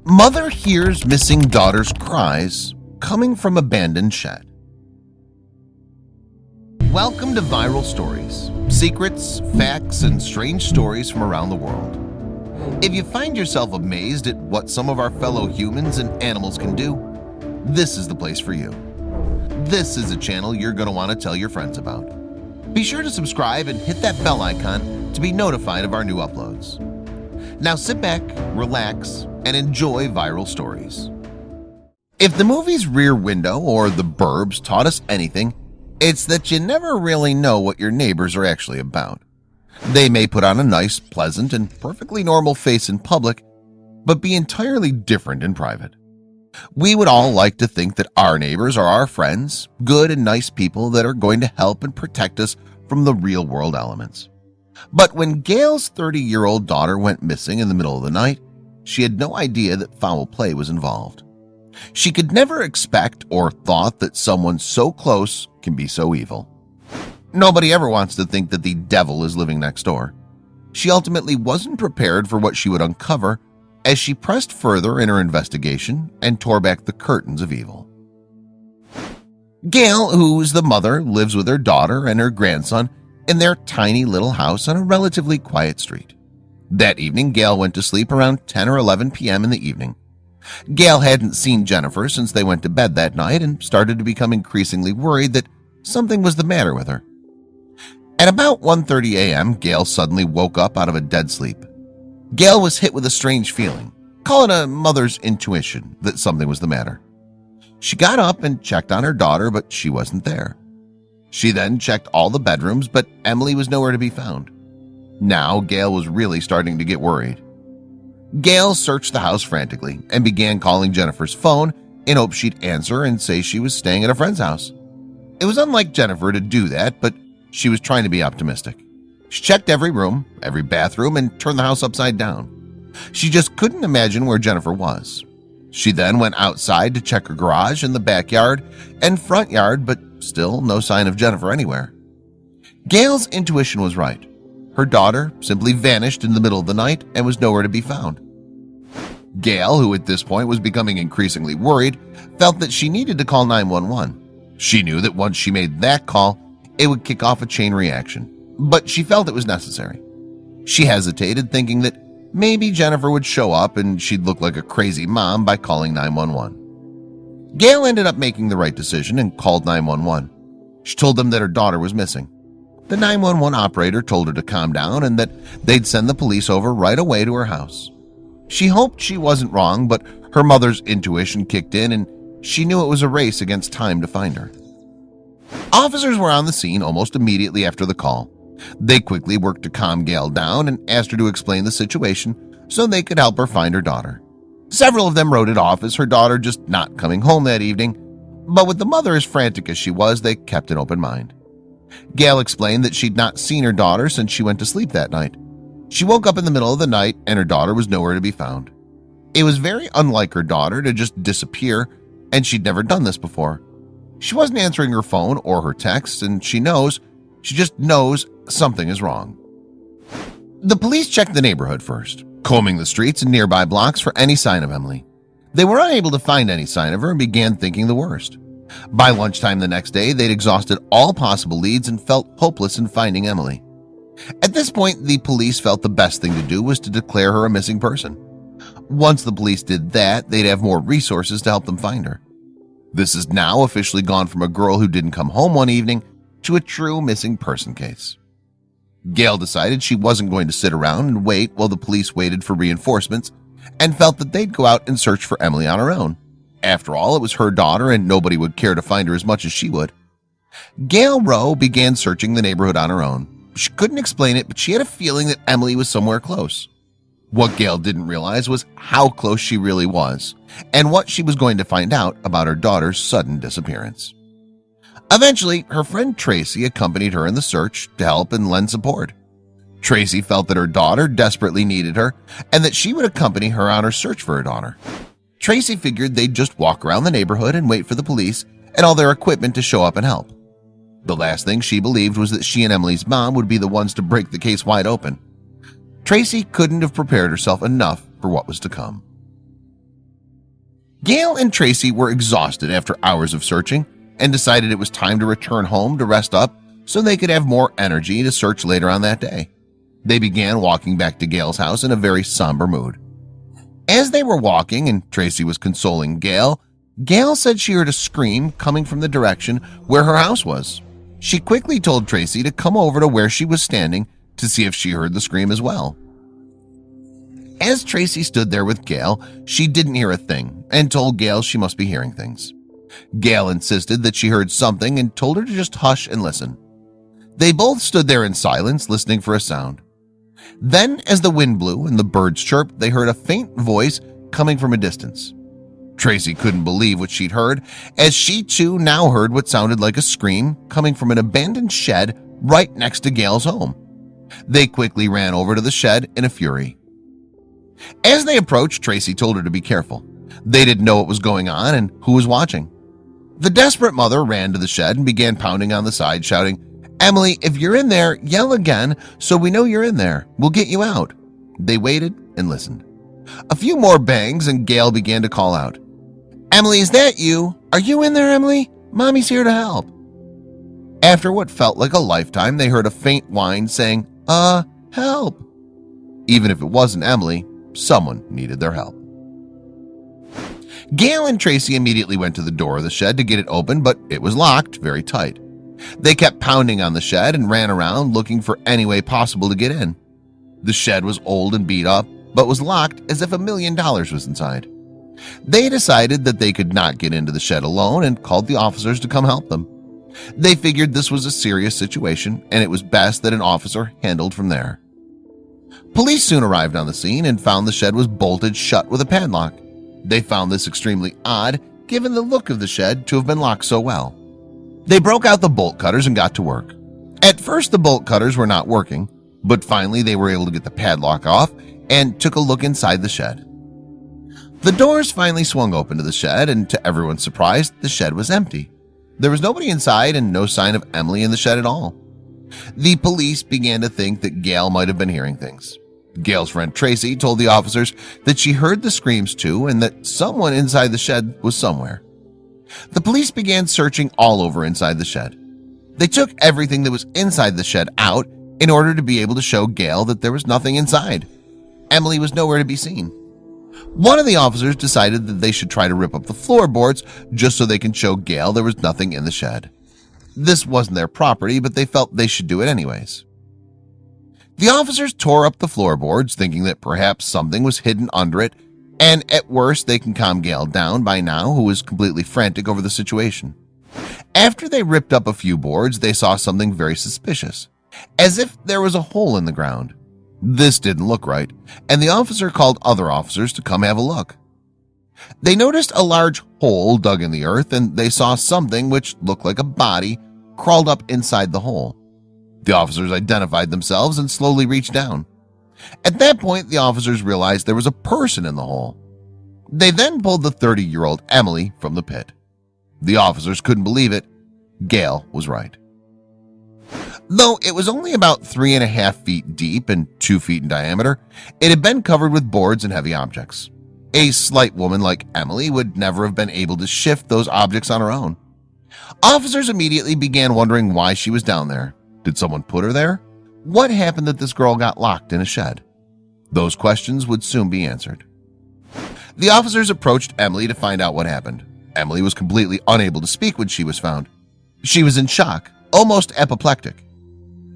Mother hears missing daughter's cries coming from abandoned shed. Welcome to Viral Stories, secrets, facts, and strange stories from around the world. If you find yourself amazed at what some of our fellow humans and animals can do, this is the place for you. This is a channel you're going to want to tell your friends about. Be sure to subscribe and hit that bell icon to be notified of our new uploads. Now sit back, relax, and enjoy Viral Stories. If the movies Rear Window or The Burbs taught us anything, it's that you never really know what your neighbors are actually about. They may put on a nice, pleasant, and perfectly normal face in public, but be entirely different in private. We would all like to think that our neighbors are our friends, good and nice people that are going to help and protect us from the real-world elements. But when Gail's 30-year-old daughter went missing in the middle of the night, she had no idea that foul play was involved. She could never expect or thought that someone so close can be so evil. Nobody ever wants to think that the devil is living next door. She ultimately wasn't prepared for what she would uncover as she pressed further in her investigation and tore back the curtains of evil. Gail, who's the mother, lives with her daughter and her grandson in their tiny little house on a relatively quiet street. That evening, Gail went to sleep around 10 or 11 p.m. in the evening. Gail hadn't seen Jennifer since they went to bed that night and started to become increasingly worried that something was the matter with her. At about 1:30 a.m., Gail suddenly woke up out of a dead sleep. Gail was hit with a strange feeling, call it a mother's intuition, that something was the matter. She got up and checked on her daughter, but she wasn't there. She then checked all the bedrooms, but Emily was nowhere to be found. Now Gail was really starting to get worried. Gail searched the house frantically and began calling Jennifer's phone in hopes she'd answer and say she was staying at a friend's house. It was unlike Jennifer to do that, but she was trying to be optimistic. She checked every room, every bathroom, and turned the house upside down. She just couldn't imagine where Jennifer was. She then went outside to check her garage and the backyard and front yard, but still no sign of Jennifer anywhere. Gail's intuition was right. Her daughter simply vanished in the middle of the night and was nowhere to be found. Gail, who at this point was becoming increasingly worried, felt that she needed to call 911. She knew that once she made that call, it would kick off a chain reaction, but she felt it was necessary. She hesitated, thinking that maybe Jennifer would show up and she'd look like a crazy mom by calling 911. Gail ended up making the right decision and called 911. She told them that her daughter was missing. The 911 operator told her to calm down and that they'd send the police over right away to her house. She hoped she wasn't wrong, but her mother's intuition kicked in and she knew it was a race against time to find her. Officers were on the scene almost immediately after the call. They quickly worked to calm Gail down and asked her to explain the situation so they could help her find her daughter. Several of them wrote it off as her daughter just not coming home that evening, but with the mother as frantic as she was, they kept an open mind. Gail explained that she'd not seen her daughter since she went to sleep that night. She woke up in the middle of the night and her daughter was nowhere to be found. It was very unlike her daughter to just disappear, and she'd never done this before. She wasn't answering her phone or her texts, and she just knows something is wrong. The police checked the neighborhood first, combing the streets and nearby blocks for any sign of Emily. They were unable to find any sign of her and began thinking the worst. By lunchtime the next day, they'd exhausted all possible leads and felt hopeless in finding Emily. At this point, the police felt the best thing to do was to declare her a missing person. Once the police did that, they'd have more resources to help them find her. This has now officially gone from a girl who didn't come home one evening to a true missing person case. Gail decided she wasn't going to sit around and wait while the police waited for reinforcements and felt that they'd go out and search for Emily on her own. After all, it was her daughter and nobody would care to find her as much as she would. Gail Rowe began searching the neighborhood on her own. She couldn't explain it, but she had a feeling that Emily was somewhere close. What Gail didn't realize was how close she really was and what she was going to find out about her daughter's sudden disappearance. Eventually, her friend Tracy accompanied her in the search to help and lend support. Tracy felt that her daughter desperately needed her and that she would accompany her on her search for her daughter. Tracy figured they'd just walk around the neighborhood and wait for the police and all their equipment to show up and help. The last thing she believed was that she and Emily's mom would be the ones to break the case wide open. Tracy couldn't have prepared herself enough for what was to come. Gail and Tracy were exhausted after hours of searching and decided it was time to return home to rest up so they could have more energy to search later on that day. They began walking back to Gail's house in a very somber mood. As they were walking and Tracy was consoling Gail, Gail said she heard a scream coming from the direction where her house was. She quickly told Tracy to come over to where she was standing to see if she heard the scream as well. As Tracy stood there with Gail, she didn't hear a thing and told Gail she must be hearing things. Gail insisted that she heard something and told her to just hush and listen. They both stood there in silence, listening for a sound. Then, as the wind blew and the birds chirped, they heard a faint voice coming from a distance. Tracy couldn't believe what she'd heard, as she too now heard what sounded like a scream coming from an abandoned shed right next to Gail's home. They quickly ran over to the shed in a fury. As they approached, Tracy told her to be careful. They didn't know what was going on and who was watching. The desperate mother ran to the shed and began pounding on the side, shouting, "Emily, if you're in there, yell again so we know you're in there. We'll get you out." They waited and listened. A few more bangs and Gail began to call out, "Emily, is that you? Are you in there, Emily? Mommy's here to help." After what felt like a lifetime, they heard a faint whine saying, help." Even if it wasn't Emily, someone needed their help. Gail and Tracy immediately went to the door of the shed to get it open, but it was locked very tight. They kept pounding on the shed and ran around looking for any way possible to get in. The shed was old and beat up, but was locked as if $1 million was inside. They decided that they could not get into the shed alone and called the officers to come help them. They figured this was a serious situation and it was best that an officer handled from there. Police soon arrived on the scene and found the shed was bolted shut with a padlock. They found this extremely odd given the look of the shed to have been locked so well. They broke out the bolt cutters and got to work. At first the bolt cutters were not working, but finally they were able to get the padlock off and took a look inside the shed. The doors finally swung open to the shed, and to everyone's surprise, the shed was empty. There was nobody inside and no sign of Emily in the shed at all. The police began to think that Gail might have been hearing things. Gail's friend Tracy told the officers that she heard the screams too and that someone inside the shed was somewhere. The police began searching all over inside the shed. They took everything that was inside the shed out in order to be able to show Gail that there was nothing inside. Emily was nowhere to be seen. One of the officers decided that they should try to rip up the floorboards just so they can show Gail there was nothing in the shed. This wasn't their property, but they felt they should do it anyways. The officers tore up the floorboards, thinking that perhaps something was hidden under it, and at worst they can calm Gail down by now, who was completely frantic over the situation. After they ripped up a few boards, they saw something very suspicious, as if there was a hole in the ground. This didn't look right, and the officer called other officers to come have a look. They noticed a large hole dug in the earth, and they saw something which looked like a body crawled up inside the hole. The officers identified themselves and slowly reached down. At that point, the officers realized there was a person in the hole. They then pulled the 30-year-old Emily from the pit. The officers couldn't believe it. Gail was right. Though it was only about 3.5 feet deep and 2 feet in diameter, it had been covered with boards and heavy objects. A slight woman like Emily would never have been able to shift those objects on her own. Officers immediately began wondering why she was down there. Did someone put her there? What happened that this girl got locked in a shed? Those questions would soon be answered. The officers approached Emily to find out what happened. Emily was completely unable to speak when she was found. She was in shock, almost apoplectic.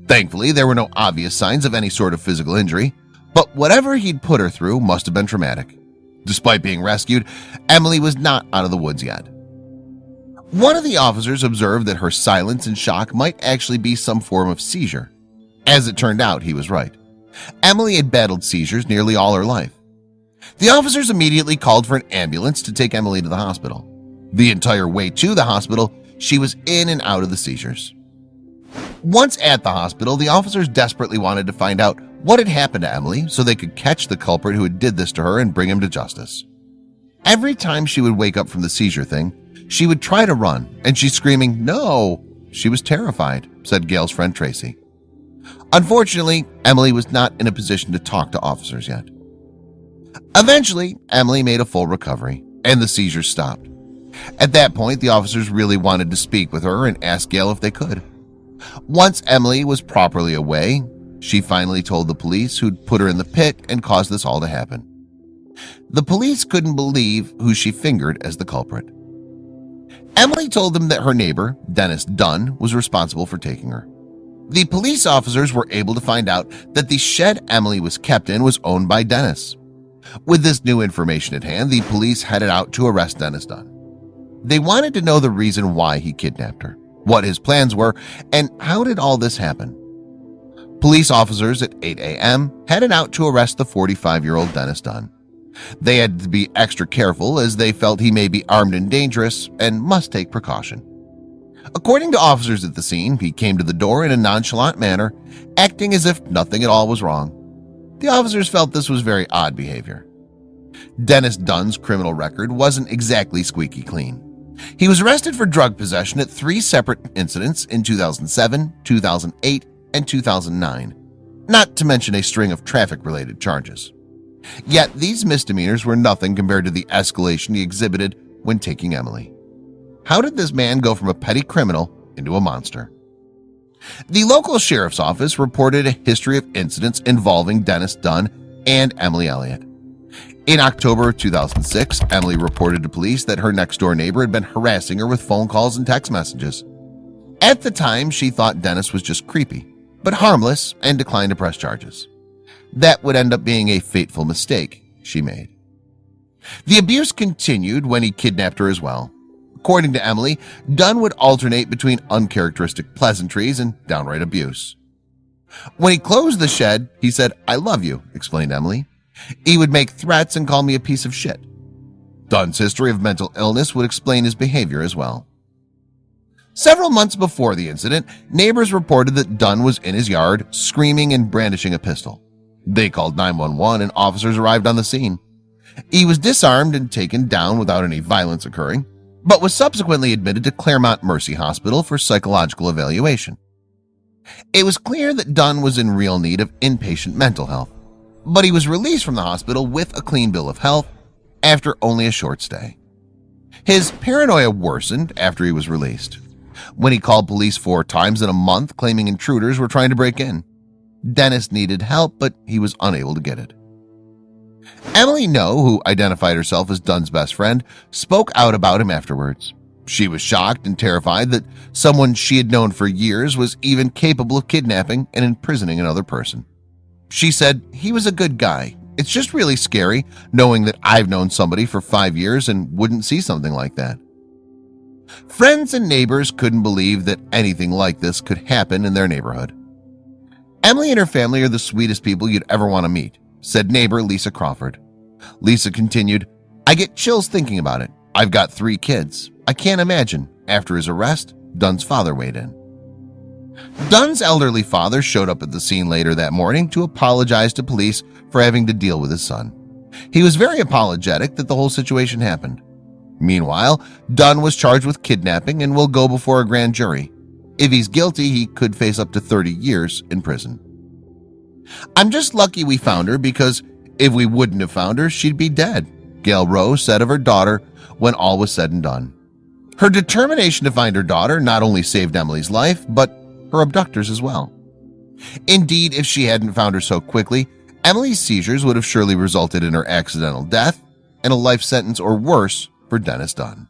Thankfully, there were no obvious signs of any sort of physical injury, but whatever he'd put her through must have been traumatic. Despite being rescued, Emily was not out of the woods yet. One of the officers observed that her silence and shock might actually be some form of seizure. As it turned out, he was right. Emily had battled seizures nearly all her life. The officers immediately called for an ambulance to take Emily to the hospital. The entire way to the hospital, she was in and out of the seizures. Once at the hospital, the officers desperately wanted to find out what had happened to Emily so they could catch the culprit who had did this to her and bring him to justice. Every time she would wake up from the seizure thing, she would try to run, and she's screaming, "No!" She was terrified, said Gail's friend Tracy. Unfortunately, Emily was not in a position to talk to officers yet. Eventually, Emily made a full recovery. and the seizures stopped. At that point, the officers really wanted to speak with her and ask Gail if they could. Once Emily was properly away, she finally told the police who'd put her in the pit and caused this all to happen. The police couldn't believe who she fingered as the culprit. Emily told them that her neighbor, Dennis Dunn, was responsible for taking her. The police officers were able to find out that the shed Emily was kept in was owned by Dennis. With this new information at hand, the police headed out to arrest Dennis Dunn. They wanted to know the reason why he kidnapped her, what his plans were, and how did all this happen. Police officers at 8 a.m. headed out to arrest the 45-year-old Dennis Dunn. They had to be extra careful as they felt he may be armed and dangerous and must take precaution. According to officers at the scene, he came to the door in a nonchalant manner, acting as if nothing at all was wrong. The officers felt this was very odd behavior. Dennis Dunn's criminal record wasn't exactly squeaky clean. He was arrested for drug possession at 3 separate incidents in 2007, 2008, and 2009, not to mention a string of traffic-related charges. Yet these misdemeanors were nothing compared to the escalation he exhibited when taking Emily. How did this man go from a petty criminal into a monster? The local sheriff's office reported a history of incidents involving Dennis Dunn and Emily Elliott. In October 2006, Emily reported to police that her next-door neighbor had been harassing her with phone calls and text messages. At the time, she thought Dennis was just creepy, but harmless, and declined to press charges. That would end up being a fateful mistake she made. The abuse continued when he kidnapped her as well. According to Emily, Dunn would alternate between uncharacteristic pleasantries and downright abuse. When he closed the shed, he said, "I love you," explained Emily. He would make threats and call me a piece of shit. Dunn's history of mental illness would explain his behavior as well. Several months before the incident, neighbors reported that Dunn was in his yard, screaming and brandishing a pistol. They called 911 and officers arrived on the scene. He was disarmed and taken down without any violence occurring, but was subsequently admitted to Claremont Mercy Hospital for psychological evaluation. It was clear that Dunn was in real need of inpatient mental health, but he was released from the hospital with a clean bill of health after only a short stay. His paranoia worsened after he was released, when he called police 4 times in a month claiming intruders were trying to break in. Dennis needed help, but he was unable to get it. Emily No, who identified herself as Dunn's best friend, spoke out about him afterwards. She was shocked and terrified that someone she had known for years was even capable of kidnapping and imprisoning another person. She said, "He was a good guy. It's just really scary knowing that I've known somebody for 5 years and wouldn't see something like that." Friends and neighbors couldn't believe that anything like this could happen in their neighborhood. "Emily and her family are the sweetest people you'd ever want to meet," said neighbor Lisa Crawford. Lisa continued, "I get chills thinking about it. I've got 3 kids. I can't imagine." After his arrest, Dunn's father weighed in. Dunn's elderly father showed up at the scene later that morning to apologize to police for having to deal with his son. He was very apologetic that the whole situation happened. Meanwhile, Dunn was charged with kidnapping and will go before a grand jury. If he's guilty, he could face up to 30 years in prison. "I'm just lucky we found her, because if we wouldn't have found her, she'd be dead," Gail Rose said of her daughter when all was said and done. Her determination to find her daughter not only saved Emily's life, but her abductors as well. Indeed, if she hadn't found her so quickly, Emily's seizures would have surely resulted in her accidental death and a life sentence or worse for Dennis Dunn.